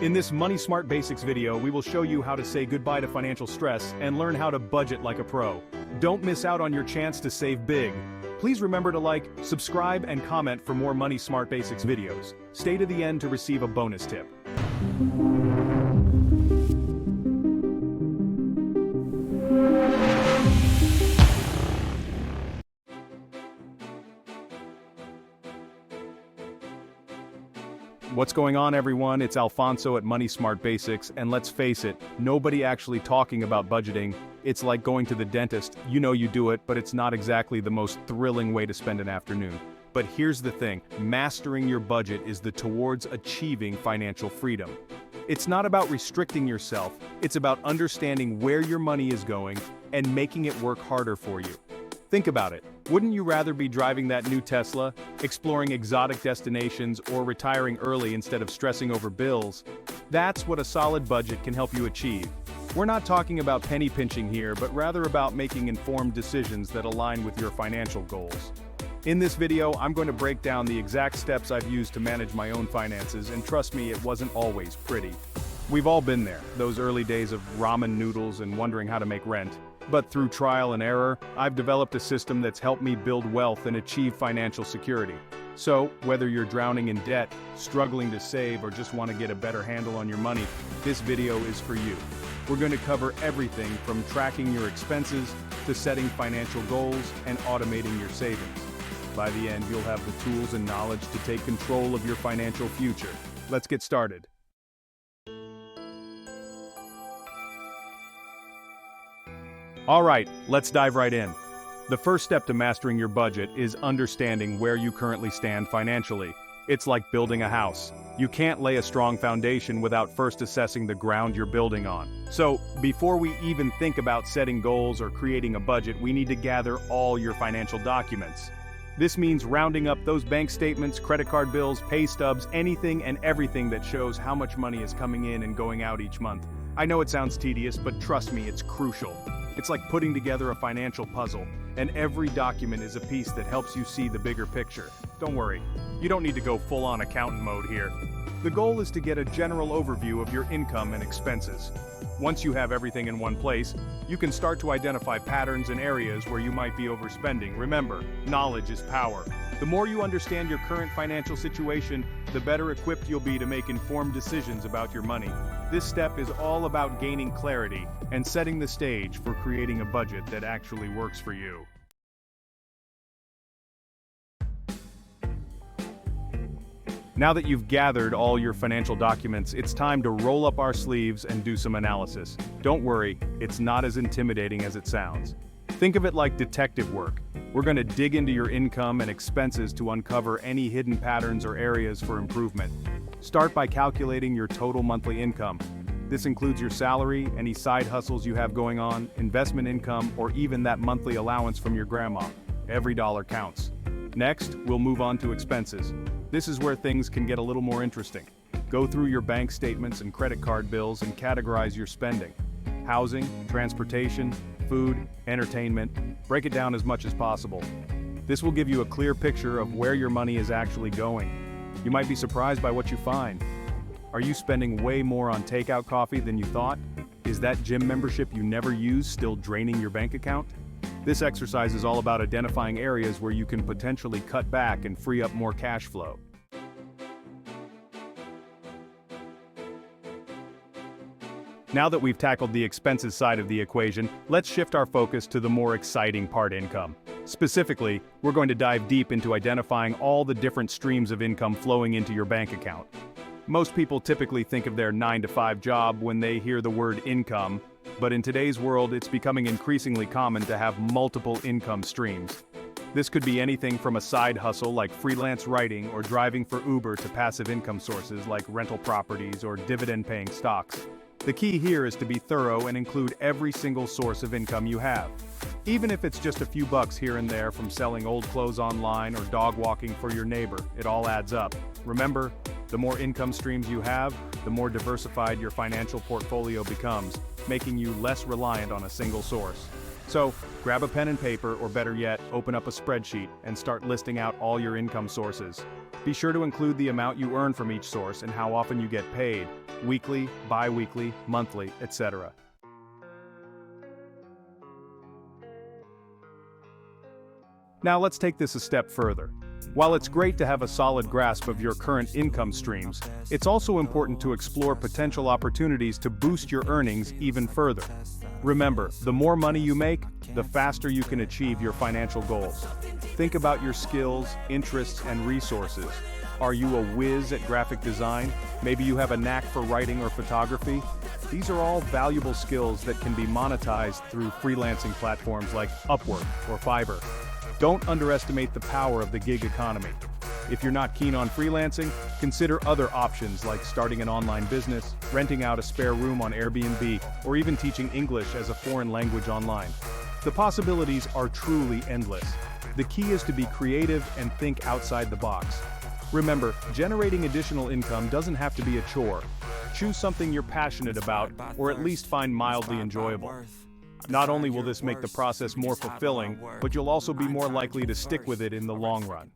In this Money Smart Basics video, we will show you how to say goodbye to financial stress and learn how to budget like a pro. Don't miss out on your chance to save big. Please remember to like, subscribe, and comment for more Money Smart Basics videos. Stay to the end to receive a bonus tip. What's going on, everyone? It's Alfonso at Money Smart Basics, and let's face it, nobody actually talking about budgeting. It's like going to the dentist. You know you do it, but it's not exactly the most thrilling way to spend an afternoon. But here's the thing, mastering your budget is the towards achieving financial freedom. It's not about restricting yourself, it's about understanding where your money is going and making it work harder for you. Think about it. Wouldn't you rather be driving that new Tesla, exploring exotic destinations, or retiring early instead of stressing over bills? That's what a solid budget can help you achieve. We're not talking about penny pinching here, but rather about making informed decisions that align with your financial goals. In this video, I'm going to break down the exact steps I've used to manage my own finances, and trust me, it wasn't always pretty. We've all been there, those early days of ramen noodles and wondering how to make rent. But through trial and error, I've developed a system that's helped me build wealth and achieve financial security. So, whether you're drowning in debt, struggling to save, or just want to get a better handle on your money, this video is for you. We're going to cover everything from tracking your expenses to setting financial goals and automating your savings. By the end, you'll have the tools and knowledge to take control of your financial future. Let's get started. Alright, let's dive right in. The first step to mastering your budget is understanding where you currently stand financially. It's like building a house. You can't lay a strong foundation without first assessing the ground you're building on. So, before we even think about setting goals or creating a budget, we need to gather all your financial documents. This means rounding up those bank statements, credit card bills, pay stubs, anything and everything that shows how much money is coming in and going out each month. I know it sounds tedious, but trust me, it's crucial. It's like putting together a financial puzzle, and every document is a piece that helps you see the bigger picture. Don't worry, you don't need to go full-on accountant mode here. The goal is to get a general overview of your income and expenses. Once you have everything in one place, you can start to identify patterns and areas where you might be overspending. Remember, knowledge is power. The more you understand your current financial situation, the better equipped you'll be to make informed decisions about your money. This step is all about gaining clarity and setting the stage for creating a budget that actually works for you. Now that you've gathered all your financial documents, it's time to roll up our sleeves and do some analysis. Don't worry, it's not as intimidating as it sounds. Think of it like detective work. We're going to dig into your income and expenses to uncover any hidden patterns or areas for improvement. Start by calculating your total monthly income. This includes your salary, any side hustles you have going on, investment income, or even that monthly allowance from your grandma. Every dollar counts. Next, we'll move on to expenses. This is where things can get a little more interesting. Go through your bank statements and credit card bills and categorize your spending. Housing, transportation, food, entertainment, break it down as much as possible. This will give you a clear picture of where your money is actually going. You might be surprised by what you find. Are you spending way more on takeout coffee than you thought? Is that gym membership you never use still draining your bank account? This exercise is all about identifying areas where you can potentially cut back and free up more cash flow. Now that we've tackled the expenses side of the equation, let's shift our focus to the more exciting part: income. Specifically, we're going to dive deep into identifying all the different streams of income flowing into your bank account. Most people typically think of their 9-to-5 job when they hear the word income, but in today's world, it's becoming increasingly common to have multiple income streams. This could be anything from a side hustle like freelance writing or driving for Uber to passive income sources like rental properties or dividend-paying stocks. The key here is to be thorough and include every single source of income you have. Even if it's just a few bucks here and there from selling old clothes online or dog walking for your neighbor, it all adds up. Remember, the more income streams you have, the more diversified your financial portfolio becomes, making you less reliant on a single source. So, grab a pen and paper, or better yet, open up a spreadsheet and start listing out all your income sources. Be sure to include the amount you earn from each source and how often you get paid. weekly, bi-weekly, monthly, etc. Now let's take this a step further. While it's great to have a solid grasp of your current income streams, it's also important to explore potential opportunities to boost your earnings even further. Remember, the more money you make, the faster you can achieve your financial goals. Think about your skills, interests, and resources. Are you a whiz at graphic design? Maybe you have a knack for writing or photography? These are all valuable skills that can be monetized through freelancing platforms like Upwork or Fiverr. Don't underestimate the power of the gig economy. If you're not keen on freelancing, consider other options like starting an online business, renting out a spare room on Airbnb, or even teaching English as a foreign language online. The possibilities are truly endless. The key is to be creative and think outside the box. Remember, generating additional income doesn't have to be a chore. Choose something you're passionate about, or at least find mildly enjoyable. Not only will this make the process more fulfilling, but you'll also be more likely to stick with it in the long run.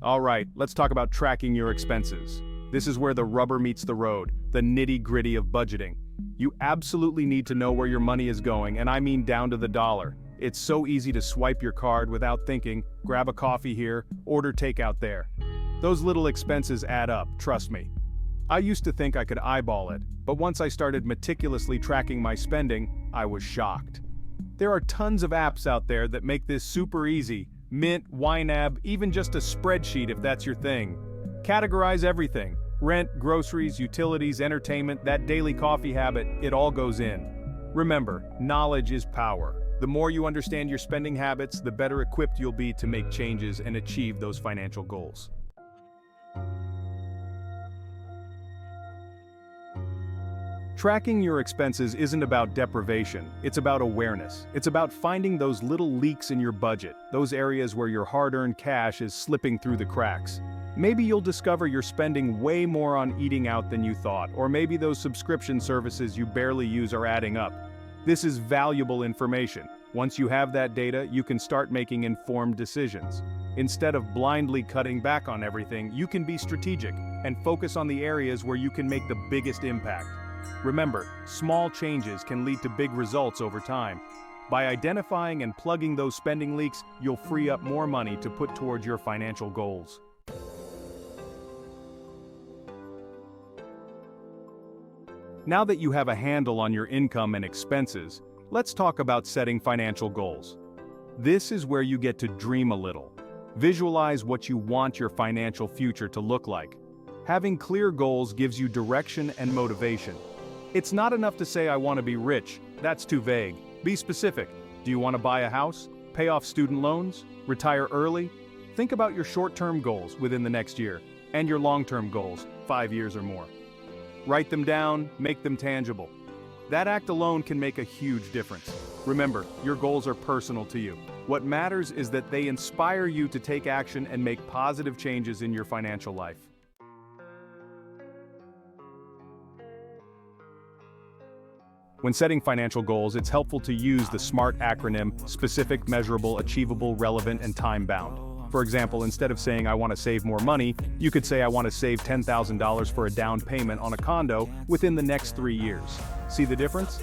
Alright, let's talk about tracking your expenses. This is where the rubber meets the road, the nitty-gritty of budgeting. You absolutely need to know where your money is going, and I mean down to the dollar. It's so easy to swipe your card without thinking, grab a coffee here, order takeout there. Those little expenses add up, trust me. I used to think I could eyeball it, but once I started meticulously tracking my spending, I was shocked. There are tons of apps out there that make this super easy. Mint, YNAB, even just a spreadsheet if that's your thing. Categorize everything. Rent, groceries, utilities, entertainment, that daily coffee habit, it all goes in. Remember, knowledge is power. The more you understand your spending habits, the better equipped you'll be to make changes and achieve those financial goals. Tracking your expenses isn't about deprivation, it's about awareness. It's about finding those little leaks in your budget, those areas where your hard-earned cash is slipping through the cracks. Maybe you'll discover you're spending way more on eating out than you thought, or maybe those subscription services you barely use are adding up. This is valuable information. Once you have that data, you can start making informed decisions. Instead of blindly cutting back on everything, you can be strategic and focus on the areas where you can make the biggest impact. Remember, small changes can lead to big results over time. By identifying and plugging those spending leaks, you'll free up more money to put towards your financial goals. Now that you have a handle on your income and expenses, let's talk about setting financial goals. This is where you get to dream a little. Visualize what you want your financial future to look like. Having clear goals gives you direction and motivation. It's not enough to say I want to be rich, that's too vague. Be specific. Do you want to buy a house? Pay off student loans? Retire early? Think about your short-term goals within the next year, and your long-term goals, 5 years or more. Write them down, make them tangible. That act alone can make a huge difference. Remember, your goals are personal to you. What matters is that they inspire you to take action and make positive changes in your financial life. When setting financial goals, it's helpful to use the SMART acronym: specific, measurable, achievable, relevant, and time-bound. For example, instead of saying I want to save more money, you could say I want to save $10,000 for a down payment on a condo within the next 3 years. See the difference?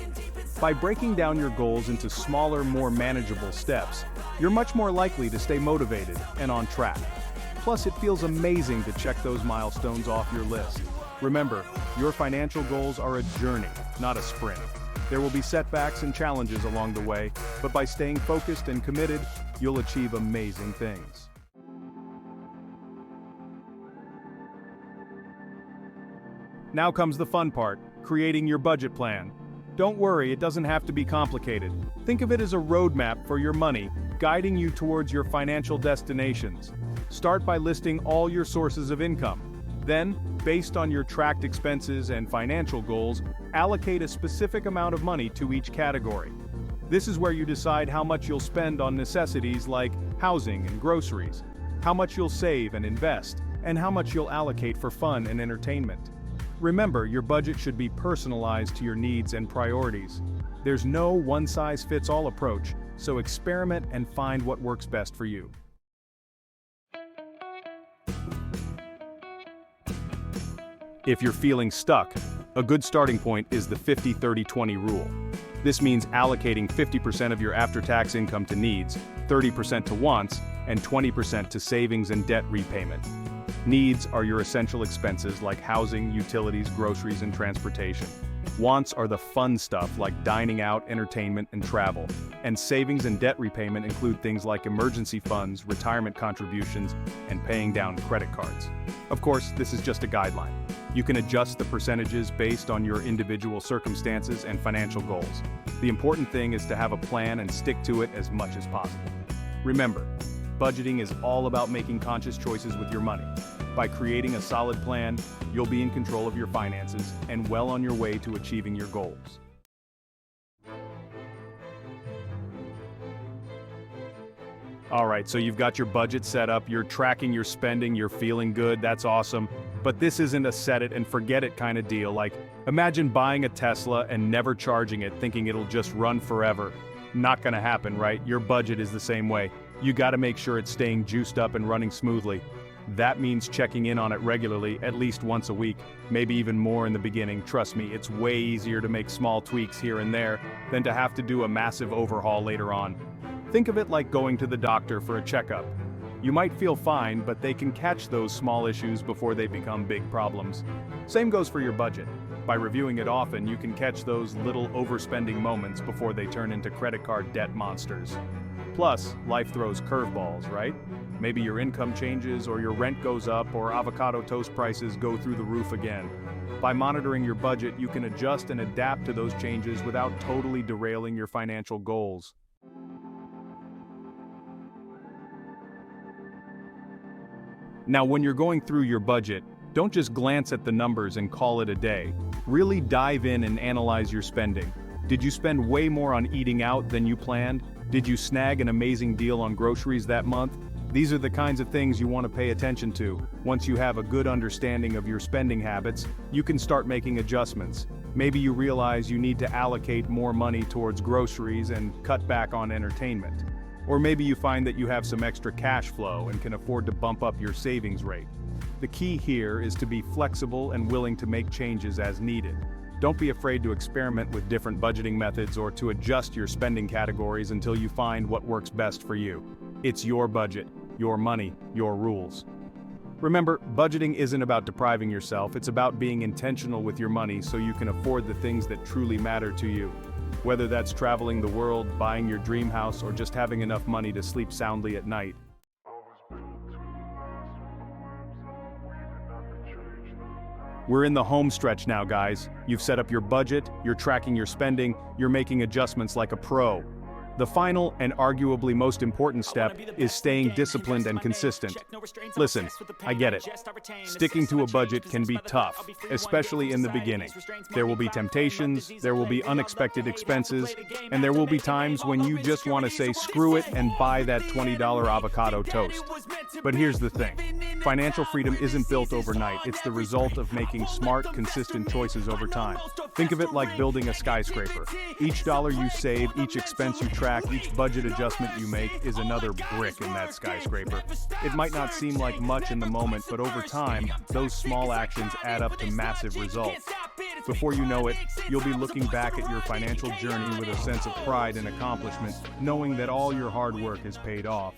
By breaking down your goals into smaller, more manageable steps, you're much more likely to stay motivated and on track. Plus, it feels amazing to check those milestones off your list. Remember, your financial goals are a journey, not a sprint. There will be setbacks and challenges along the way, but by staying focused and committed, you'll achieve amazing things. Now comes the fun part, creating your budget plan. Don't worry, it doesn't have to be complicated. Think of it as a roadmap for your money, guiding you towards your financial destinations. Start by listing all your sources of income. Then, based on your tracked expenses and financial goals, allocate a specific amount of money to each category. This is where you decide how much you'll spend on necessities like housing and groceries, how much you'll save and invest, and how much you'll allocate for fun and entertainment. Remember, your budget should be personalized to your needs and priorities. There's no one-size-fits-all approach, so experiment and find what works best for you. If you're feeling stuck, a good starting point is the 50-30-20 rule. This means allocating 50% of your after-tax income to needs, 30% to wants, and 20% to savings and debt repayment. Needs are your essential expenses like housing, utilities, groceries, and transportation. Wants are the fun stuff like dining out, entertainment, and travel. And savings and debt repayment include things like emergency funds, retirement contributions, and paying down credit cards. Of course, this is just a guideline. You can adjust the percentages based on your individual circumstances and financial goals. The important thing is to have a plan and stick to it as much as possible. Remember, budgeting is all about making conscious choices with your money. By creating a solid plan, you'll be in control of your finances and well on your way to achieving your goals. Alright, so you've got your budget set up, you're tracking your spending, you're feeling good, that's awesome. But this isn't a set it and forget it kind of deal. Like, imagine buying a Tesla and never charging it, thinking it'll just run forever. Not gonna happen, right? Your budget is the same way. You gotta make sure it's staying juiced up and running smoothly. That means checking in on it regularly, at least once a week, maybe even more in the beginning. Trust me, it's way easier to make small tweaks here and there than to have to do a massive overhaul later on. Think of it like going to the doctor for a checkup. You might feel fine, but they can catch those small issues before they become big problems. Same goes for your budget. By reviewing it often, you can catch those little overspending moments before they turn into credit card debt monsters. Plus, life throws curveballs, right? Maybe your income changes, or your rent goes up, or avocado toast prices go through the roof again. By monitoring your budget, you can adjust and adapt to those changes without totally derailing your financial goals. Now, when you're going through your budget, don't just glance at the numbers and call it a day. Really dive in and analyze your spending. Did you spend way more on eating out than you planned? Did you snag an amazing deal on groceries that month? These are the kinds of things you want to pay attention to. Once you have a good understanding of your spending habits, you can start making adjustments. Maybe you realize you need to allocate more money towards groceries and cut back on entertainment. Or maybe you find that you have some extra cash flow and can afford to bump up your savings rate. The key here is to be flexible and willing to make changes as needed. Don't be afraid to experiment with different budgeting methods or to adjust your spending categories until you find what works best for you. It's your budget, your money, your rules. Remember, budgeting isn't about depriving yourself, it's about being intentional with your money so you can afford the things that truly matter to you. Whether that's traveling the world, buying your dream house, or just having enough money to sleep soundly at night. We're in the home stretch now, guys. You've set up your budget, you're tracking your spending, you're making adjustments like a pro. The final and arguably most important step is staying disciplined and consistent. Listen, I get it. Sticking to a budget can be tough, especially in the beginning. There will be temptations, there will be unexpected expenses, and there will be times when you just want to say screw it and buy that $20 avocado toast. But here's the thing. Financial freedom isn't built overnight. It's the result of making smart, consistent choices over time. Think of it like building a skyscraper. Each dollar you save, each expense you track, each budget adjustment you make is another brick in that skyscraper. It might not seem like much in the moment, but over time, those small actions add up to massive results. Before you know it, you'll be looking back at your financial journey with a sense of pride and accomplishment, knowing that all your hard work has paid off.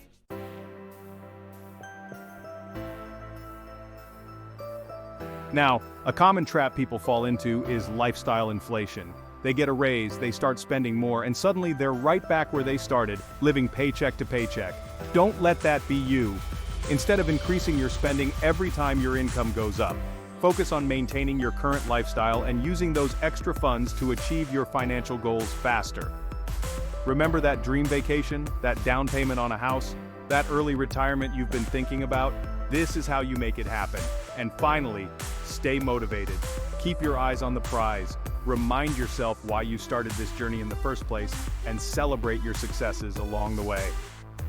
Now, a common trap people fall into is lifestyle inflation. They get a raise, they start spending more, and suddenly they're right back where they started, living paycheck to paycheck. Don't let that be you. Instead of increasing your spending every time your income goes up, focus on maintaining your current lifestyle and using those extra funds to achieve your financial goals faster. Remember that dream vacation, that down payment on a house, that early retirement you've been thinking about? This is how you make it happen. And finally, stay motivated. Keep your eyes on the prize. Remind yourself why you started this journey in the first place and celebrate your successes along the way.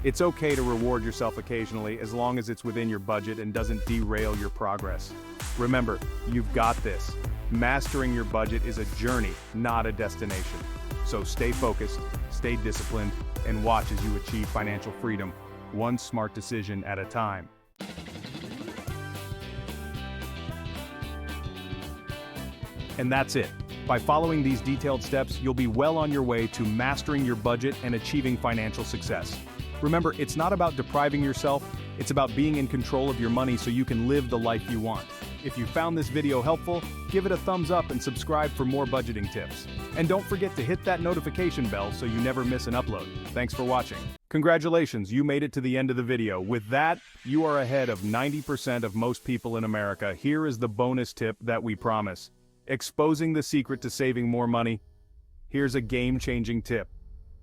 It's okay to reward yourself occasionally as long as it's within your budget and doesn't derail your progress. Remember, you've got this. Mastering your budget is a journey, not a destination. So stay focused, stay disciplined, and watch as you achieve financial freedom, one smart decision at a time. And that's it. By following these detailed steps, you'll be well on your way to mastering your budget and achieving financial success. Remember, it's not about depriving yourself, it's about being in control of your money so you can live the life you want. If you found this video helpful, give it a thumbs up and subscribe for more budgeting tips. And don't forget to hit that notification bell so you never miss an upload. Thanks for watching. Congratulations, you made it to the end of the video. With that, you are ahead of 90% of most people in America. Here is the bonus tip that we promise. Exposing the secret to saving more money. Here's a game-changing tip.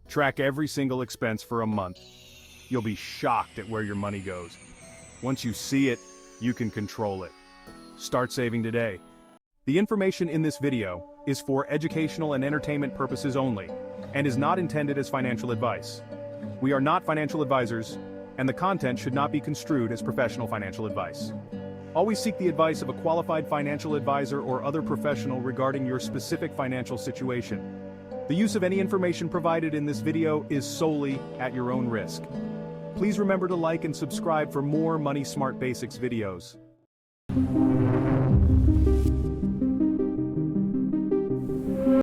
Track every single expense for a month. You'll be shocked at where your money goes. Once you see it, you can control it. Start saving today. The information in this video is for educational and entertainment purposes only, and is not intended as financial advice. We are not financial advisors, and the content should not be construed as professional financial advice. Always seek the advice of a qualified financial advisor or other professional regarding your specific financial situation. The use of any information provided in this video is solely at your own risk. Please remember to like and subscribe for more Money Smart Basics videos.